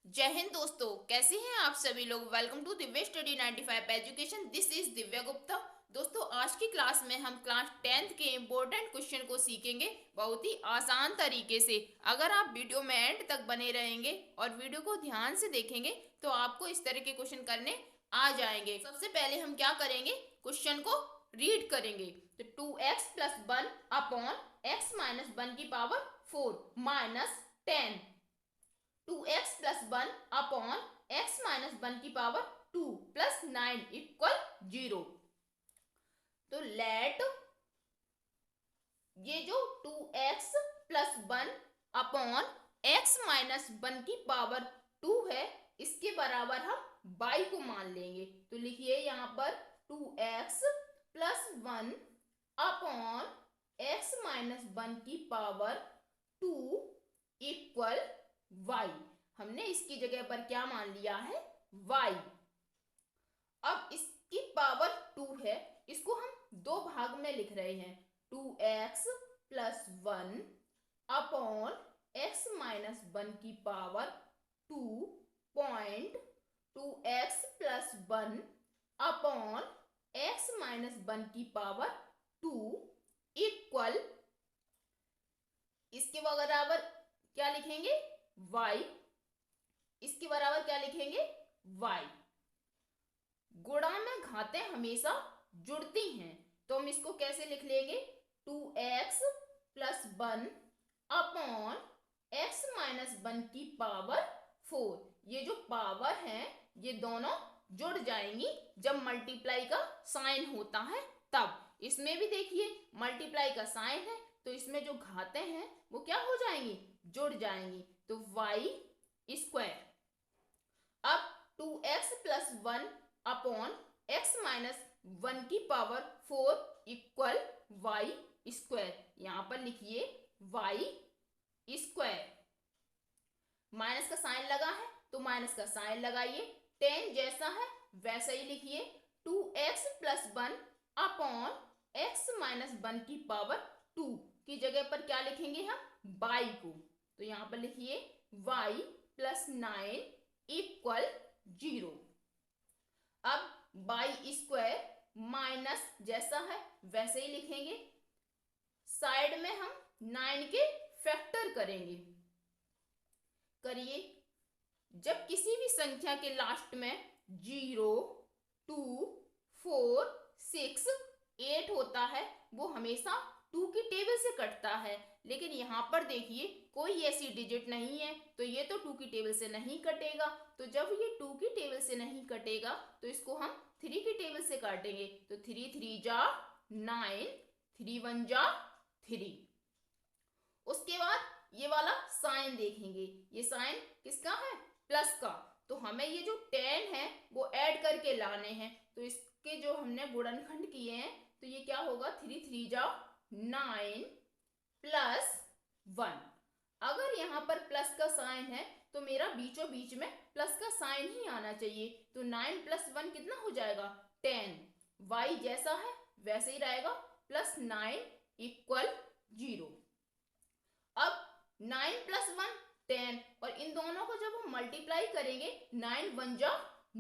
जय हिंद दोस्तों, कैसे हैं आप सभी लोग। Welcome to Divya Study 95 Education. This is Divya Gupta. दोस्तों, आज की क्लास में हम क्लास 10th के इम्पोर्टेंट क्वेश्चन को सीखेंगे बहुत ही आसान तरीके से। अगर आप वीडियो में एंड तक बने रहेंगे और वीडियो को ध्यान से देखेंगे तो आपको इस तरह के क्वेश्चन करने आ जाएंगे। सबसे पहले हम क्या करेंगे, क्वेश्चन को रीड करेंगे। तो 2x+1 अपॉन x माइनस 1 की power 4 minus 10, 2x+1 upon x minus 1 की पावर 2 प्लस 9 इक्वल 0। तो लेट ये जो 2x+1 अपॉन x माइनस 1 की पावर 2 है, इसके बराबर हम y को मान लेंगे। तो लिखिए यहाँ पर 2x+1 अपॉन x माइनस 1 की पावर 2 इक्वल y। हमने इसकी जगह पर क्या मान लिया है, y। अब इसकी पावर 2 है, इसको हम दो भाग में लिख रहे हैं। 2x+1 अपॉन x माइनस 1 की power 2 point 2x+1 upon x minus 1 की पावर 2 इक्वल, इसके बराबर क्या लिखेंगे, y। इसके बराबर क्या लिखेंगे, y। गुणा में घातें हमेशा जुड़ती हैं, तो हम इसको कैसे लिख लेंगे, 2x+1 अपॉन x माइनस 1 की पावर 4। ये जो पावर है ये दोनों जुड़ जाएंगी जब मल्टीप्लाई का साइन होता है तब। इसमें भी देखिए मल्टीप्लाई का साइन है, तो इसमें जो घातें हैं वो क्या हो जाएंगी, जुड़ जाएंगी। तो y²। अब 2x+1 अपॉन x माइनस 1 की पावर 4 इक्वल y²। यहां पर लिखिए y²। माइनस का साइन लगा है तो माइनस का साइन लगाइए, 10 जैसा है वैसा ही लिखिए। 2x+1 अपॉन x माइनस 1 की पावर 2 की जगह पर क्या लिखेंगे हम, y को। तो यहां पर लिखिए y+9 इक्वल 0। अब y² माइनस जैसा है वैसे ही लिखेंगे, साइड में हम 9 के फैक्टर करेंगे। करिए, जब किसी भी संख्या के लास्ट में 0, 2, 4, 6, 8 होता है वो हमेशा 2 की टेबल से कटता है। लेकिन यहाँ पर देखिए कोई ऐसी डिजिट नहीं है, तो ये तो 2 की टेबल से नहीं कटेगा। तो जब ये 2 की टेबल से नहीं कटेगा तो इसको हम 3 की टेबल से काटेंगे। तो 3 3 जा 9, 3 1 जा 3। उसके बाद ये वाला साइन देखेंगे, ये साइन किसका है, प्लस का। तो हमें ये जो 10 है वो ऐड करके लाने हैं। तो इसके जो हमने गुणनखंड किए हैं तो ये क्या होगा, 3 3 जा 9 प्लस 1। अगर यहाँ पर प्लस का साइन है तो मेरा बीचों बीच में प्लस का साइन ही आना चाहिए। तो 9 + 1 कितना हो जाएगा, 10। y जैसा है वैसे ही रहेगा, +9 इक्वल 0। अब 9 + 1 10, और इन दोनों को जब हम मल्टीप्लाई करेंगे 9 1 जा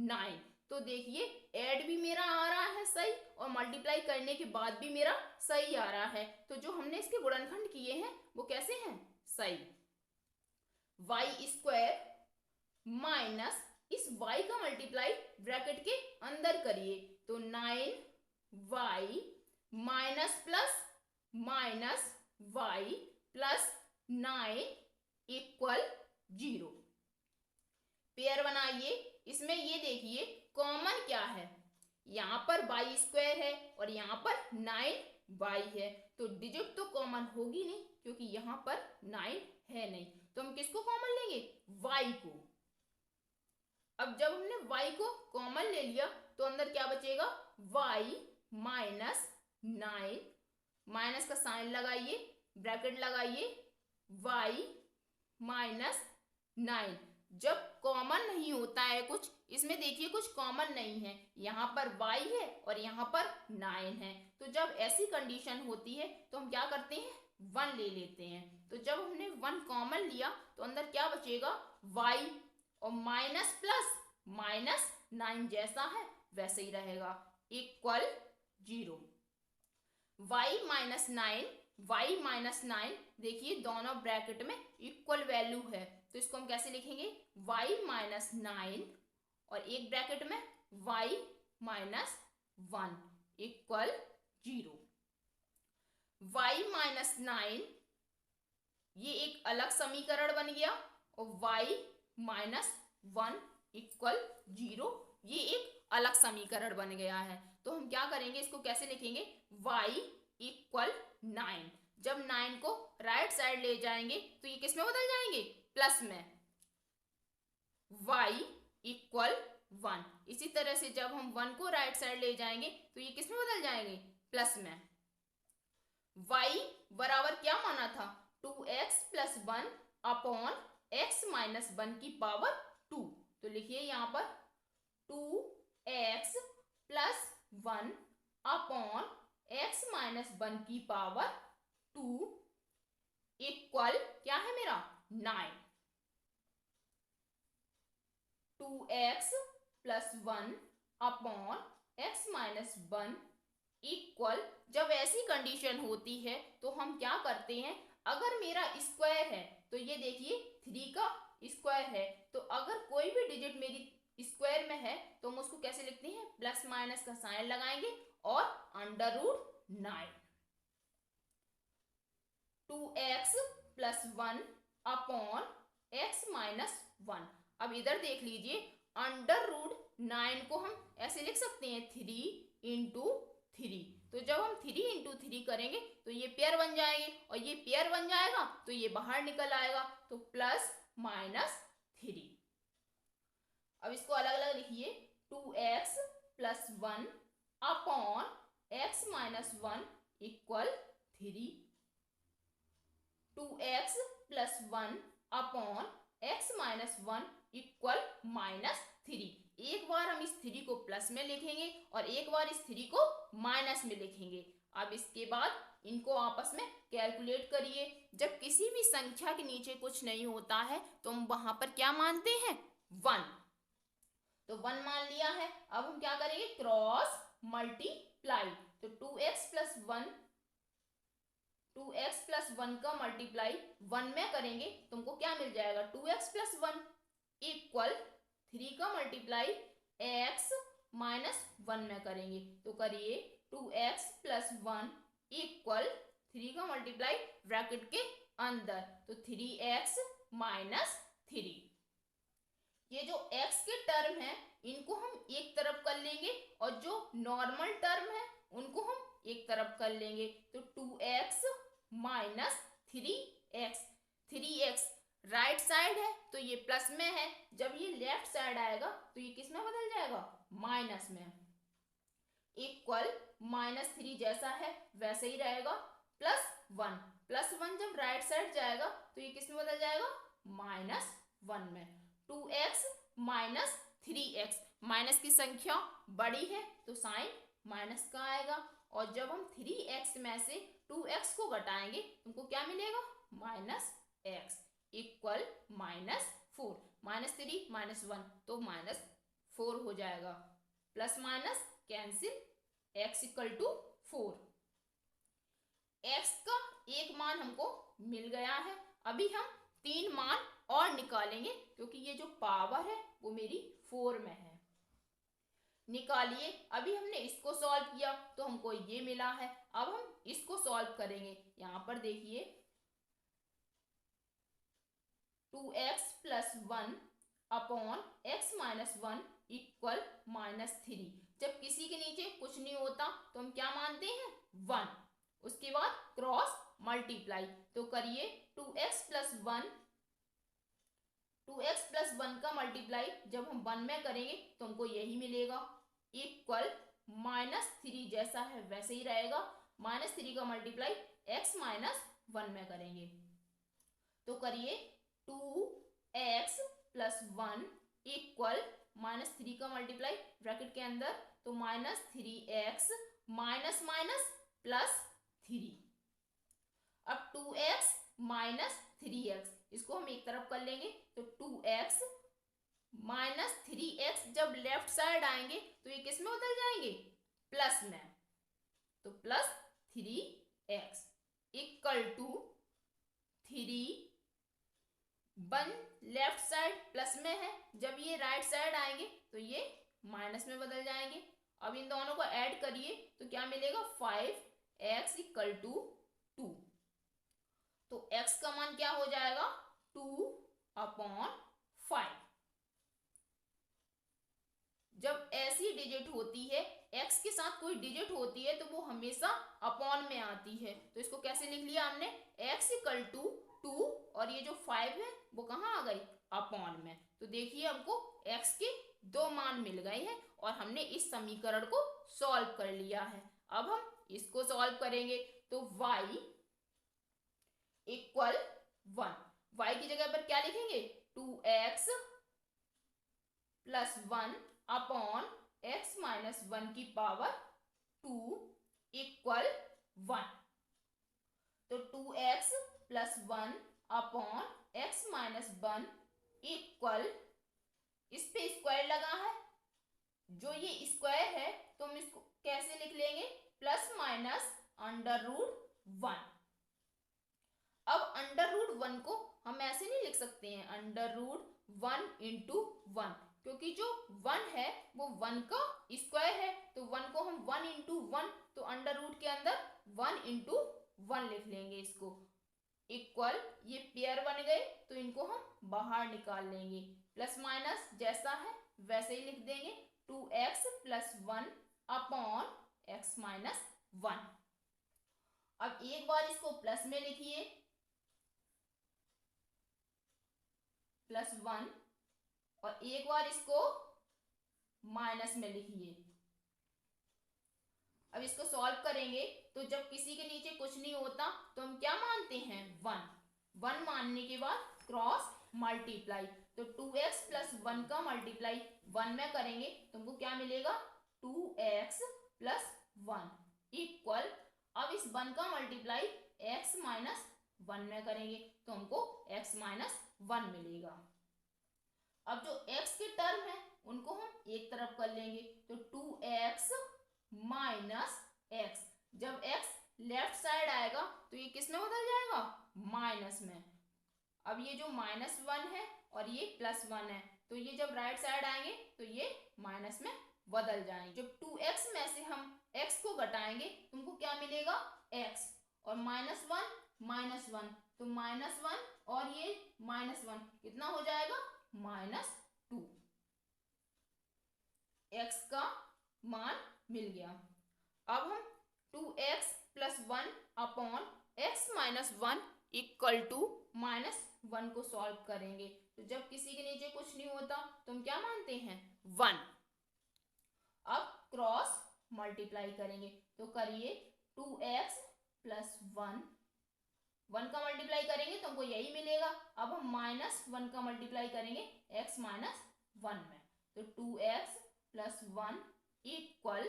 9, तो देखिए ऐड भी मेरा आ रहा है सही और मल्टीप्लाई करने के बाद भी मेरा सही आ रहा है। तो जो हमने इसके गुणनखंड किए हैं वो कैसे हैं, सही। y² माइनस इस y का मल्टीप्लाई ब्रैकेट के अंदर करिए। तो 9y minus plus minus y plus 9 equal 0। Pair बनाइए। इसमें ये देखिए कॉमन क्या है, यहाँ पर y² है और यहाँ पर 9y है। तो डिजिट तो कॉमन होगी नहीं क्योंकि यहाँ पर 9 है नहीं। तो हम किसको कॉमन लेंगे, y को। अब जब हमने y को कॉमन ले लिया तो अंदर क्या बचेगा, y माइनस 9, माइनस का साइन लगाइए, ब्रैकेट लगाइए, y माइनस 9। जब कॉमन नहीं होता है कुछ, इसमें देखिए कुछ कॉमन नहीं है, यहाँ पर y है और यहाँ पर 9 है। तो जब ऐसी कंडीशन होती है तो हम क्या करते हैं, 1 ले लेते हैं। तो जब हमने 1 कॉमन लिया तो अंदर क्या बचेगा, y और माइनस प्लस माइनस 9 जैसा है वैसे ही रहेगा, इक्वल 0। y-9 देखिए दोनों ब्रैकेट में इक्वल वैल्यू है, तो इसको हम कैसे लिखेंगे, y-9 और एक ब्रैकेट में y-1 इक्वल 0। y-9 ये एक अलग समीकरण बन गया और y-1 इक्वल 0 ये एक अलग समीकरण बन गया है। तो हम क्या करेंगे, इसको कैसे लिखेंगे, y इक्वल 9। जब 9 को राइट साइड ले जाएंगे तो ये किस में बदल जाएंगे, प्लस में, y इक्वल 1। इसी तरह से जब हम 1 को राइट साइड ले जाएंगे तो ये किस में बदल जाएंगे, प्लस में। y बराबर क्या माना था, 2x plus 1 upon x minus 1 की पावर 2। तो लिखिए यहाँ पर 2x plus 1 upon x minus 1 की पावर 2 इक्वल क्या है मेरा, 9। 2x plus 1 upon x minus 1 equal, जब ऐसी कंडीशन होती है तो हम क्या करते हैं, अगर मेरा स्क्वायर है तो ये देखिए 3 का स्क्वायर है, तो अगर कोई भी डिजिट मेरी स्क्वायर में है तो हम उसको कैसे लिखते हैं, प्लस माइनस का साइन लगाएंगे और under root 9। 2x plus 1 upon x minus 1। अब इधर देख लीजिए, अंडर रूट 9 को हम ऐसे लिख सकते हैं 3 इंटू 3। तो जब हम 3 इंटू 3 करेंगे तो ये पेयर बन जाएंगे और ये पेयर बन जाएगा तो ये बाहर निकल आएगा, तो प्लस माइनस 3। अब इसको अलग अलग लिखिए, 2x plus 1 upon x minus 1 equal 3। 2x plus 1 upon x minus 1 equal minus 3। एक बार हम इस 3 को प्लस में लिखेंगे और एक बार इस 3 को माइनस में लिखेंगे। अब इसके बाद इनको आपस में कैलकुलेट करिए। जब किसी भी संख्या के नीचे कुछ नहीं होता है तो हम वहां पर क्या मानते हैं, 1। तो 1 मान लिया है। अब हम क्या करेंगे, क्रॉस मल्टीप्लाई। तो 2x प्लस 1 का मल्टीप्लाई 1 में करेंगे तुमको क्या मिल जाएगा, 2x प्लस 1 इक्वल 3 का मल्टीप्लाई x माइनस 1 में करेंगे तो करिए 2x प्लस 1 इक्वल 3 का मल्टीप्लाई ब्रैकेट के अंदर तो 3x माइनस 3। ये जो x के टर्म है इनको हम एक तरफ कर लेंगे और जो नॉर्मल टर्म है उनको हम एक तरफ कर लेंगे। तो 2x minus 3x right side है तो ये प्लस में है, जब ये लेफ्ट साइड आएगा तो ये किस में बदल जाएगा, माइनस में। इक्वल माइनस 3 जैसा है वैसे ही रहेगा, प्लस 1 जब राइट साइड जाएगा तो ये किस में बदल जाएगा, माइनस 1 में। 2x माइनस 3x, माइनस की संख्या बड़ी है तो साइन माइनस का आएगा और जब हम 3x में से 2x को घटाएंगे तुमको क्या मिलेगा, minus x equal minus 4। Minus 3 minus 1 तो माइनस 4 हो जाएगा, plus minus cancel, x equal to 4। x का एक मान हमको मिल गया है। अभी हम 3 मान और निकालेंगे क्योंकि ये जो पावर है वो मेरी 4 में है। निकालिए। अभी हमने इसको सॉल्व किया तो हमको ये मिला है, अब हम इसको सॉल्व करेंगे। यहाँ पर देखिए 2x plus 1 upon x minus 1 equal minus 3। जब किसी के नीचे कुछ नहीं होता तो हम क्या मानते हैं, 1। उसके बाद क्रॉस मल्टीप्लाई तो करिए 2x प्लस 1 का मल्टीप्लाई जब हम 1 में करेंगे तो हमको यही मिलेगा, इक्वल माइनस 3 जैसा है वैसे ही रहेगा। माइनस 3 का मल्टीप्लाई x माइनस 1 में करेंगे तो करिए 2x प्लस 1 इक्वल माइनस 3 का मल्टीप्लाई ब्रैकेट के अंदर तो minus 3x minus minus plus 3। अब 2x माइनस 3x इसको हम एक तरफ कर लेंगे तो 2x -3x जब लेफ्ट साइड आएंगे तो ये किस में बदल जाएंगे, प्लस में। तो +3x equal to 3, 1 left side plus में है, जब ये राइट साइड आएंगे तो ये माइनस में बदल जाएंगे। अब इन दोनों को ऐड करिए तो क्या मिलेगा, 5x इक्वल टू 2। तो x का मान क्या हो जाएगा, 2/5। जब ऐसी डिजिट होती है, x के साथ कोई डिजिट होती है, तो वो हमेशा अपॉन में आती है। तो इसको कैसे लिख लिया हमने, x इक्वल टू 2 और ये जो 5 है वो कहाँ आ गई, अपॉन में। तो देखिए हमको x के 2 मान मिल गए हैं और हमने इस समीकरण को सॉल्व कर लिया है। अब हम इसको सॉल्व करेंगे तो y इक्वल 1, y की जगह पर क्या लिखेंगे, 2x plus 1 upon x minus 1 की पावर 2 इक्वल 1। तो 2x plus 1 upon x minus 1 equal, इस पे स्क्वायर लगा है, जो ये स्क्वायर है तो हम इसको कैसे लिख लेंगे, प्लस माइनस √1। अब √1 को हम ऐसे नहीं लिख सकते हैं, √1 इंटू 1, क्योंकि जो 1 है वो 1 का स्क्वायर है। तो 1 को हम 1 इंटू 1, तो अंडर रूट के अंदर 1 इंटू 1 लिख लेंगे इसको, इक्वल, ये पेयर बन गए तो इनको हम बाहर निकाल लेंगे। प्लस माइनस जैसा है वैसे ही लिख देंगे, 2x plus 1 upon x minus 1। अब एक बार इसको प्लस में लिखिए, +1, और एक बार इसको माइनस में लिखिए। अब इसको सॉल्व करेंगे तो जब किसी के नीचे कुछ नहीं होता तो हम क्या मानते हैं, 1 मानने के बाद क्रॉस मल्टीप्लाई। तो 2x प्लस 1 का मल्टीप्लाई 1 में करेंगे तो हमको क्या मिलेगा, 2x प्लस 1 इक्वल, अब इस 1 का मल्टीप्लाई x माइनस 1 में करेंगे तो हमको x माइनस 1 मिलेगा। अब जो x के टर्म है उनको हम एक तरफ कर लेंगे, तो 2x माइनस x, जब x लेफ्ट साइड आएगा तो ये किस में बदल जाएगा, माइनस में। अब ये जो -1 है और ये +1 है, तो ये जब राइट साइड आएंगे तो ये माइनस में बदल जाएंगे। जब 2x में से हम x को घटाएंगे तुमको क्या मिलेगा, x, और -1 तो -1 और ये -1 कितना हो जाएगा, -2। x का मान मिल गया। अब हम 2x plus 1 upon x minus 1 equal to -1 को सॉल्व करेंगे। तो जब किसी के नीचे कुछ नहीं होता तो हम क्या मानते हैं, 1। अब क्रॉस मल्टीप्लाई करेंगे तो करिए, 2x प्लस 1 का मल्टीप्लाई करेंगे तो हमको यही मिलेगा। अब हम -1 का मल्टीप्लाई करेंगे x माइनस 1 में, तो 2x प्लस 1 इक्वल,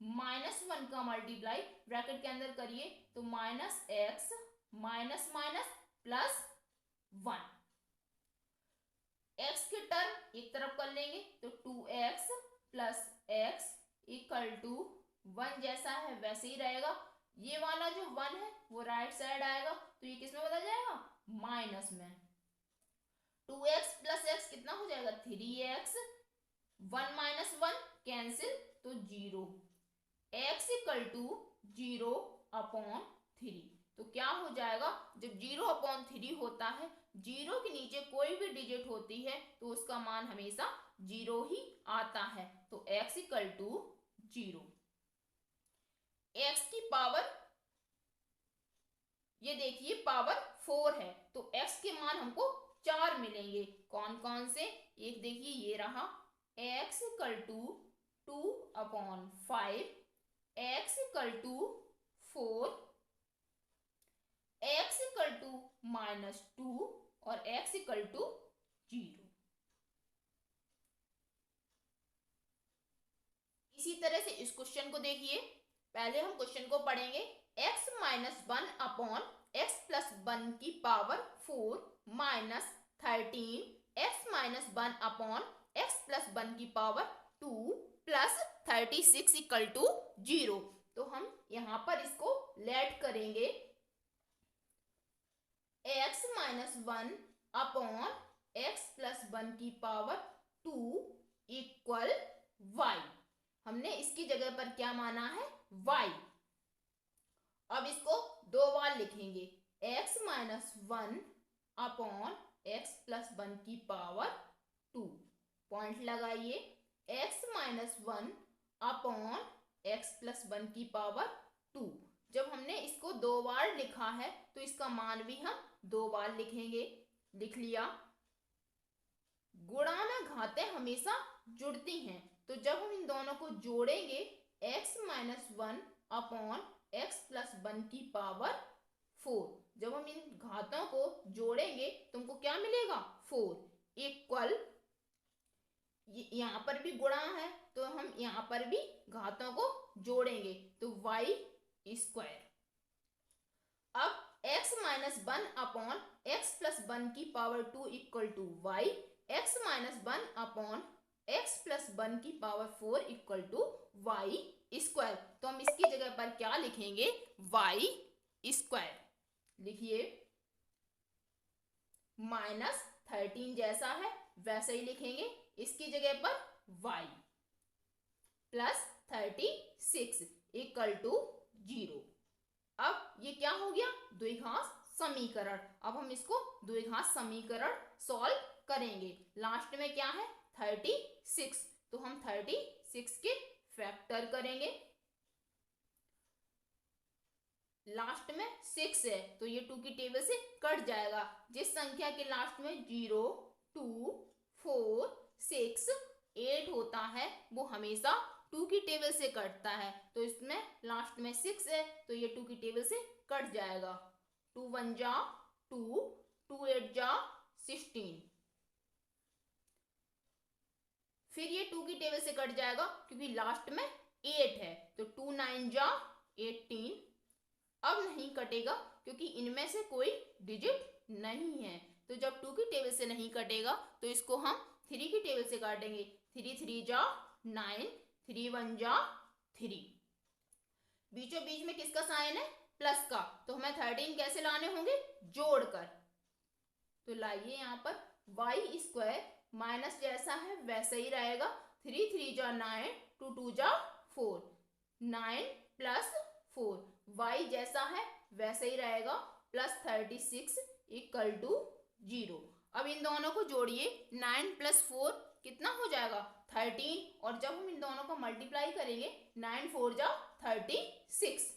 -1 का मल्टीप्लाई ब्रैकेट के अंदर करिए तो -x माइनस प्लस 1, x के टर्म एक तरफ कर लेंगे तो 2x plus x equal to 1 जैसा है वैसे ही रहेगा। ये वाला जो 1 है वो राइट साइड आएगा तो ये किस में बदल जाएगा, माइनस में। 2x प्लस x कितना हो जाएगा, 3x, 1 माइनस 1 कैंसिल तो 0, x इक्वल टू 0/3। तो क्या हो जाएगा, जब 0/3 होता है, 0 के नीचे कोई भी डिजिट होती है तो उसका मान हमेशा 0 ही आता है। तो x इक्वल टू 0। x की पावर, ये देखिए पावर 4 है तो x के मान हमको 4 मिलेंगे। कौन कौन से, एक देखिए ये रहा, x equal to 2/5, x equal to 4, x equal to -2 और x इक्वल टू 0। इसी तरह से इस क्वेश्चन को देखिए। पहले हम क्वेश्चन को पढ़ेंगे, x माइनस 1/x प्लस 1 की power 4 minus 13 x minus 1/x plus 1 की पावर 2 प्लस 36 इक्वल टू 0। तो हम यहाँ पर इसको लेट करेंगे x minus 1 upon x plus 1 की पावर 2 इक्वल y। हमने इसकी जगह पर क्या माना है, y। अब इसको दो बार लिखेंगे, x minus 1 upon x plus 1 की पावर 2। पॉइंट लगाइए, x minus 1 upon x plus 1 की पावर 2। जब हमने इसको दो बार लिखा है तो इसका मान भी हम दो बार लिखेंगे। लिख लिया। गुणा में घातें हमेशा जुड़ती हैं, तो जब हम इन दोनों को जोड़ेंगे x minus 1 upon x plus 1 की पावर 4। जब हम इन घातों को जोड़ेंगे तुमको क्या मिलेगा, 4 इक्वल, यहाँ पर भी गुणा है तो हम यहाँ पर भी घातों को जोड़ेंगे तो y स्क्वायर। अब x minus 1 upon x plus 1 की power 2 equal to y, x minus 1 upon x plus 1 की power 4 equal to y square. तो हम इसकी जगह पर क्या लिखेंगे, y स्क्वायर। लिखिए, माइनस 13 जैसा है वैसे ही लिखेंगे, इसकी जगह पर y प्लस 36 इक्वल टू 0। अब ये क्या हो गया, द्विघात समीकरण। अब हम इसको द्विघात समीकरण सॉल्व करेंगे। लास्ट में क्या है, 36, तो हम 36 के फैक्टर करेंगे। लास्ट में 6 है तो ये 2 की टेबल से कट जाएगा। जिस संख्या के लास्ट में 0, 2, 4, 6, 8 होता है वो हमेशा 2 की टेबल से कटता है। तो इसमें लास्ट में 6 है तो ये 2 की टेबल से कट जाएगा। 2 1 जा 2, 2 8 जा 16। फिर ये 2 की टेबल से कट जाएगा क्योंकि लास्ट में 8 है, तो 2 9 जा 18। अब नहीं कटेगा क्योंकि इनमें से कोई डिजिट नहीं है, तो जब 2 की टेबल से नहीं कटेगा तो इसको हम 3 की टेबल से काटेंगे। 3 3 जा 9, 3 1 जा 3। बीचों बीच में किसका साइन है, प्लस का, तो हमें 13 कैसे लाने होंगे, जोड़कर। तो लाइए यहाँ पर y स्क्वायर माइनस जैसा है वैसा ही रहेगा। 3 3 जा 9, 2 2 जा 4, 9 प्लस 4, y जैसा है वैसा ही रहेगा, प्लस 36 इक्वल टू 0। अब इन दोनों को जोड़िए, 9 प्लस 4 कितना हो जाएगा, 13। और जब हम इन दोनों को मल्टीप्लाई करेंगे 9 4 जा 36।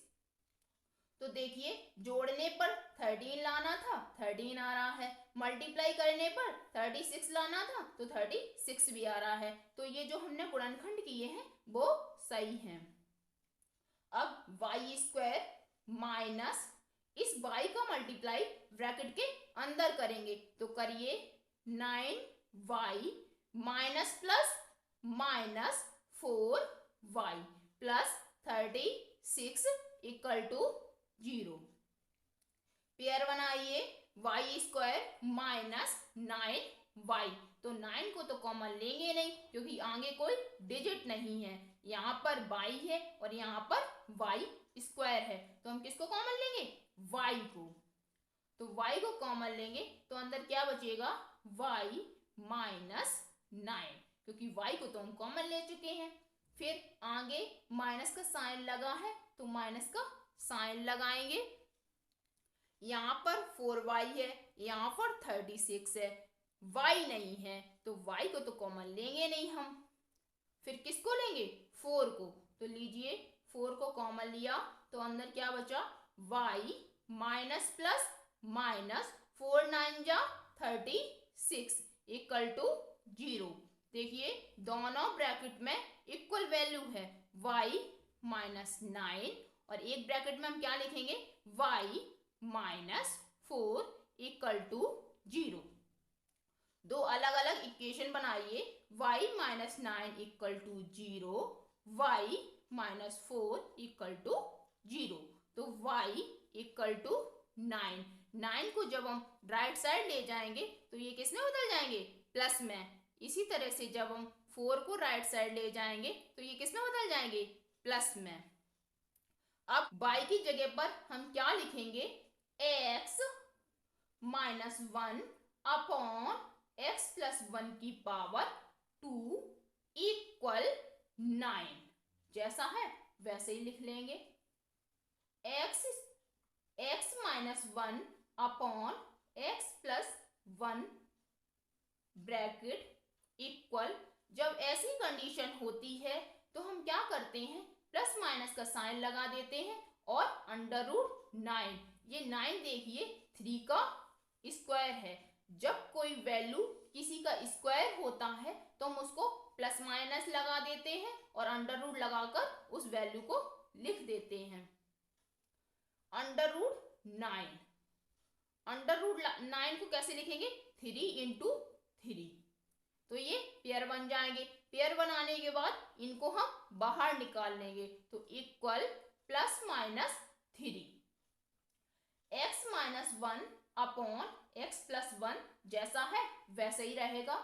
तो देखिए, जोड़ने पर 13 लाना था, 13 आ रहा है। मल्टीप्लाई करने पर 36 लाना था तो 36 भी आ रहा है। तो ये जो हमने गुणनखंड किए हैं वो सही हैं। अब y स्क्वायर माइनस इस y का मल्टीप्लाई ब्रैकेट के अंदर करेंगे, तो करिए 9y minus plus minus 4y plus 36 equal to 0। Pair बनाइए, y स्क्वायर माइनस 9y। तो 9 को तो कॉमन लेंगे नहीं क्योंकि आगे कोई डिजिट नहीं है। यहाँ पर y है और यहाँ पर y स्क्वायर है, तो हम किसको कॉमन लेंगे, y को। तो y को कॉमन लेंगे तो अंदर क्या बचेगा, y माइनस 9, क्योंकि y को तो हम कॉमन ले चुके हैं। फिर आगे माइनस का साइन लगा है तो माइनस का साइन लगाएंगे। यहाँ पर 4y है, यहाँ पर 36 है, y नहीं है तो y को तो कॉमन लेंगे नहीं हम। फिर किसको लेंगे, 4 को। तो लीजिए 4 को कॉमन लिया तो अंदर क्या बचा, y माइनस प्लस माइनस 4 9 जा 36 इक्वल टू 0। देखिए दोनों ब्रैकेट में इक्वल वैल्यू है, y माइनस 9 और एक ब्रैकेट में हम क्या लिखेंगे, y माइनस 4 इक्वल टू 0। दो अलग अलग इक्वेशन बनाइए, y minus 9 equal to 0, y minus 4 equal to 0। तो y इक्वल टू 9 को जब हम राइट साइड ले जाएंगे तो ये किस में बदल जाएंगे, प्लस में। इसी तरह से जब हम 4 को राइट साइड ले जाएंगे तो ये किस में बदल जाएंगे, प्लस में। अब y की जगह पर हम क्या लिखेंगे, x minus 1 upon x plus 1 की पावर 2 इक्वल 9। जैसा है वैसे ही लिख लेंगे। x minus 1 upon x plus 1 bracket equal, जब ऐसी कंडीशन होती है तो हम क्या करते हैं, प्लस माइनस का साइन लगा देते हैं और अंडर रूट 9, ये 9 देखिए 3 का स्क्वायर है। जब कोई वैल्यू किसी का स्क्वायर होता है तो हम उसको प्लस माइनस लगा देते हैं और अंडर रूट लगाकर उस वैल्यू को लिख देते हैं। अंडर रूट 9, अंडर रूट 9 को कैसे लिखेंगे, 3 इंटू 3, तो ये पेयर बन जाएंगे। पेयर बनाने के बाद इनको हम बाहर निकाल लेंगे तो equal plus minus 3, x minus 1 upon x plus 1 जैसा है वैसे ही रहेगा।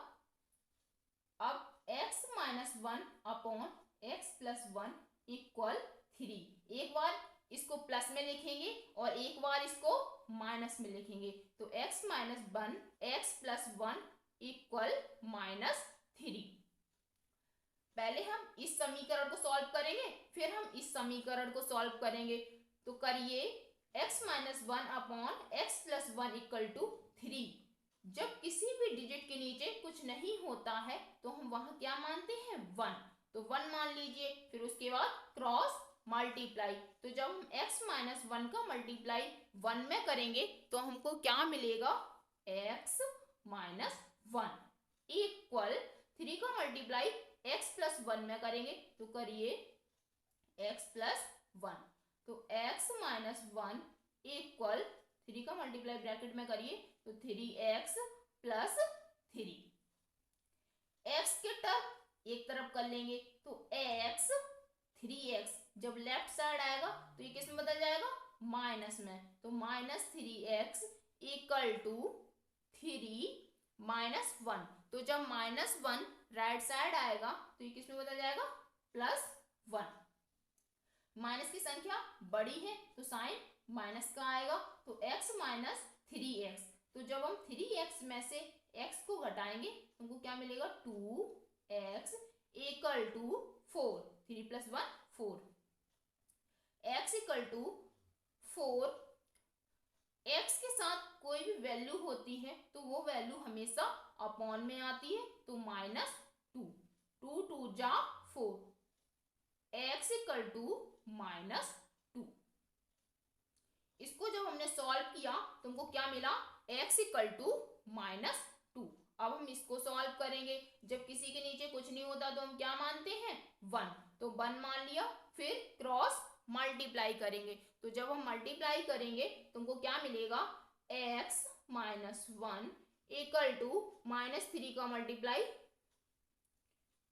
अब x minus 1 upon x plus 1 equal 3, एक बार इसको प्लस में लिखेंगे और एक बार इसको माइनस में लिखेंगे तो x minus 1 x plus 1 equal minus 3। पहले हम इस समीकरण को सॉल्व करेंगे, फिर हम इस समीकरण को सॉल्व करेंगे। तो करिए x minus 1 upon x plus 1 equal to 3। जब किसी भी डिजिट के नीचे कुछ नहीं होता है तो हम वहां क्या मानते हैं, 1, तो 1 मान लीजिए। फिर उसके बाद क्रॉस मल्टीप्लाई, तो जब हम x माइनस 1 का मल्टीप्लाई 1 में करेंगे तो हमको क्या मिलेगा, x माइनस 1 इक्वल 3 का मल्टीप्लाई x प्लस 1 में करेंगे तो करिए x प्लस 1, तो x माइनस 1 इक्वल 3 का मल्टीप्लाई ब्रैकेट में करिए तो 3x प्लस 3। x के टर्म एक तरफ कर लेंगे तो x 3x जब लेफ्ट साइड आएगा तो ये किस में बदल जाएगा, माइनस में, तो minus 3x equal to 3 minus 1, तो जब माइनस 1 राइट साइड आएगा तो ये किस में बदल जाएगा, प्लस 1। माइनस की संख्या बड़ी है तो साइन माइनस का आएगा तो x माइनस 3x, तो जब हम 3x में से x को घटाएंगे तो हमको क्या मिलेगा, 2x equal to 4, 3 plus 1 4, x equal to 4। x के साथ कोई भी वैल्यू होती है तो वो वैल्यू हमेशा अपॉन में आती है, तो माइनस 2, 2 2 जा 4, x इक्वल टू माइनस 2। इसको जब हमने सॉल्व किया तो हमको क्या मिला, x इक्वल टू माइनस 2। अब हम इसको सॉल्व करेंगे, जब किसी के नीचे कुछ नहीं होता तो हम क्या मानते हैं, 1, तो 1 मान लिया। फिर क्रॉस मल्टीप्लाई करेंगे, तो जब हम मल्टीप्लाई करेंगे तो हमको क्या मिलेगा, x minus 1 equal to minus 3 का मल्टीप्लाई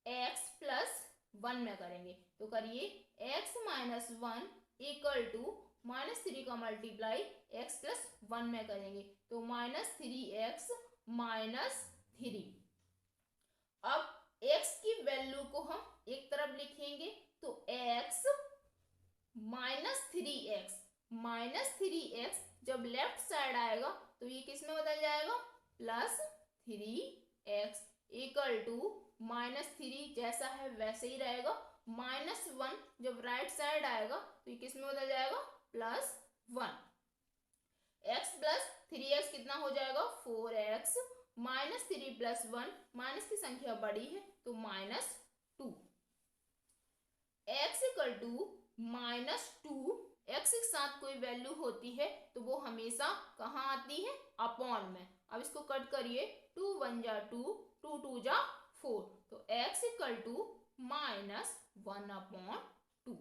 x प्लस 1 में करेंगे तो करिए x minus 1 equal to minus 3 का मल्टीप्लाई x प्लस 1 में करेंगे तो माइनस 3x माइनस 3। अब x की वैल्यू को हम एक तरफ लिखेंगे तो x माइनस 3x जब लेफ्ट साइड आएगा तो ये किस में बदल जाएगा, plus 3x equal to minus 3 जैसा है वैसे ही रहेगा। माइनस 1 जब राइट साइड आएगा तो ये किस में बदल जाएगा, प्लस 1। x प्लस 3x कितना हो जाएगा, 4x माइनस 3 प्लस 1, माइनस की संख्या बड़ी है तो minus 2। x equal to minus 2, x के साथ कोई वैल्यू होती है तो वो हमेशा कहाँ आती है, अपॉन में। अब इसको कट करिए, 2 1 जा 2, 2 2 जा 4, तो x equal to minus 1 upon 2।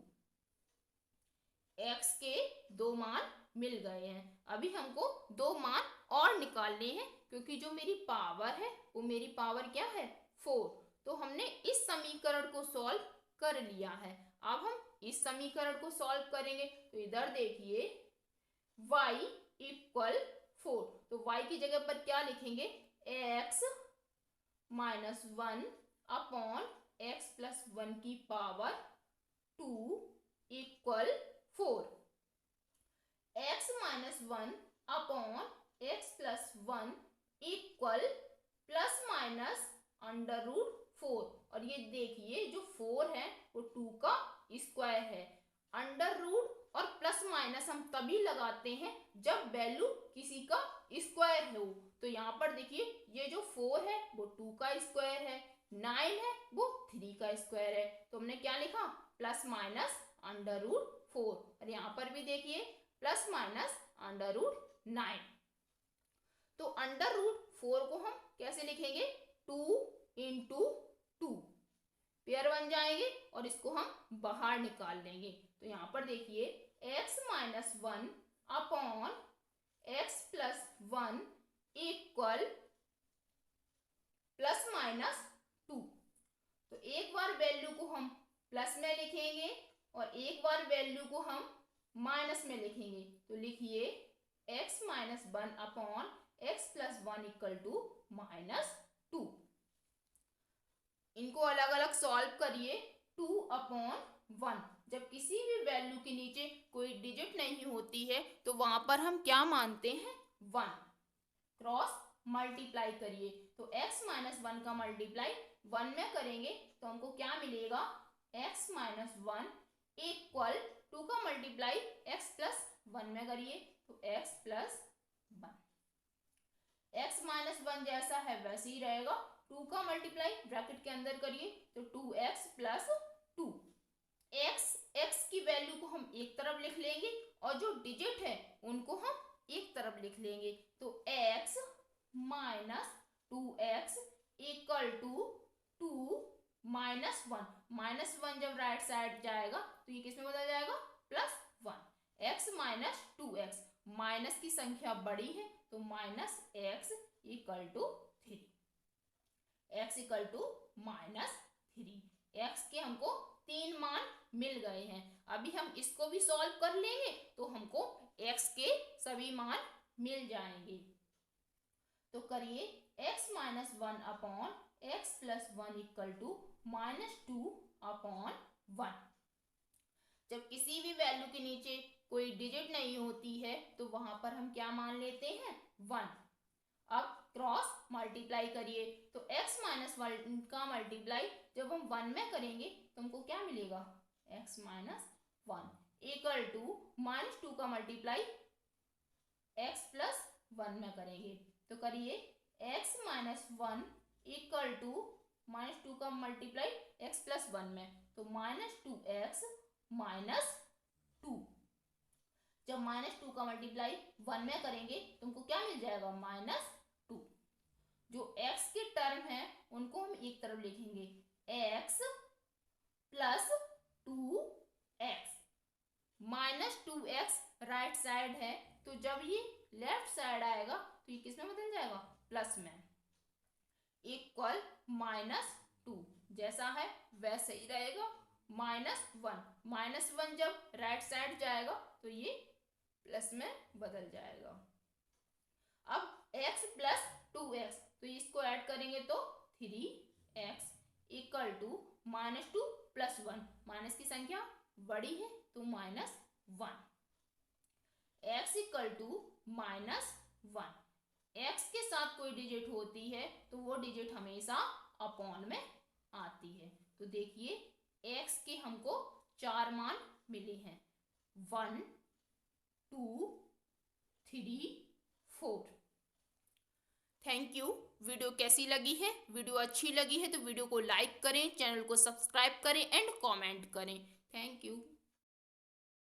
x के दो मान मिल गए हैं। अभी हमको दो मान और निकालने हैं क्योंकि जो मेरी पावर है वो मेरी पावर क्या है, 4। तो हमने इस समीकरण को सॉल्व कर लिया है। अब हम इस समीकरण को सॉल्व करेंगे तो इधर देखिए y इक्वल 4, तो y की जगह पर क्या लिखेंगे, x -1 अपॉन x प्लस 1 की power 2 equal 4। x -1 upon x plus 1 equal plus minus √4। और ये देखिए जो 4 है वो 2 का स्क्वायर है। अंडर रूट और प्लस माइनस हम तभी लगाते हैं जब वैल्यू किसी का स्क्वायर हो। तो यहाँ पर देखिए ये जो 4 है वो 2 का स्क्वायर है, 9 है वो 3 का स्क्वायर है। तो हमने क्या लिखा, प्लस माइनस √4। और यहाँ पर भी देखिए प्लस माइनस √9। तो √4 को हम कैसे लिखेंगे, 2 इंटू 2 पेयर बन जाएंगे और इसको हम बाहर निकाल लेंगे। तो यहाँ पर देखिए x -1 upon x plus 1 equal plus minus 2। तो एक बार वैल्यू को हम प्लस में लिखेंगे और एक बार वैल्यू को हम माइनस में लिखेंगे। तो लिखिए x -1 upon x plus 1 equal to -2। इनको अलग अलग सॉल्व करिए। 2 अपॉन 1, जब किसी भी वैल्यू के नीचे कोई डिजिट नहीं होती है तो वहां पर हम क्या मानते हैं, 1। क्रॉस मल्टीप्लाई करिए। तो x -1 का मल्टीप्लाई 1 में करेंगे तो हमको क्या मिलेगा, x -1 इक्वल 2 का मल्टीप्लाई x प्लस 1 में करिए तो x प्लस 1। x -1 जैसा है वैसे ही रहेगा। 2 का मल्टीप्लाई ब्रैकेट के अंदर करिए तो 2x प्लस 2। x की वैल्यू को हम एक तरफ लिख लेंगे और जो डिजिट है उनको हम एक तरफ लिख लेंगे। तो x minus 2x equal to 2 -1। -1 जब राइट साइड जाएगा तो ये किसमें बदल जाएगा, +1। x माइनस 2x, माइनस की संख्या बड़ी है तो -x equal to 3। x equal to -3। x के हमको 3 मान मिल गए हैं। अभी हम इसको भी सॉल्व कर लेंगे तो हमको x के सभी मान मिल जाएंगे। तो करिए x -1 upon x plus 1 equal to -2 upon 1। जब किसी भी वैल्यू के नीचे कोई डिजिट नहीं होती है तो वहां पर हम क्या मान लेते हैं, 1। अब क्रॉस मल्टीप्लाई करिए तो x -1 का मल्टीप्लाई जब हम 1 में करेंगे तो हमको क्या मिलेगा, x -1 इक्वल टू -2 का मल्टीप्लाई x प्लस 1 में करेंगे। तो करिए x -1 इक्वल टू -2 का मल्टीप्लाई x प्लस 1 में तो -2x -2। जब -2 का मल्टीप्लाई 1 में करेंगे तो हमको क्या मिल जाएगा, -2। जो x के टर्म है उनको हम एक तरफ लिखेंगे, x plus 2x। -2x right side है तो जब ये लेफ्ट साइड आएगा तो ये किसमें बदल जाएगा, प्लस में। इक्वल -2 जैसा है वैसे ही रहेगा। -1 जब राइट साइड जाएगा तो ये प्लस में बदल जाएगा। अब x प्लस 2x तो इसको ऐड करेंगे तो 3x equal to -2 plus 1, minus की संख्या बड़ी है तो -1। x equal to -1। x के साथ कोई डिजिट होती है तो वो डिजिट हमेशा अपॉन में आती है। तो देखिए x के हमको 4 मान मिले हैं, 1 2 3 4। Thank you. वीडियो कैसी लगी है, वीडियो अच्छी लगी है तो वीडियो को लाइक करें, चैनल को सब्सक्राइब करें एंड कमेंट करें। Thank you.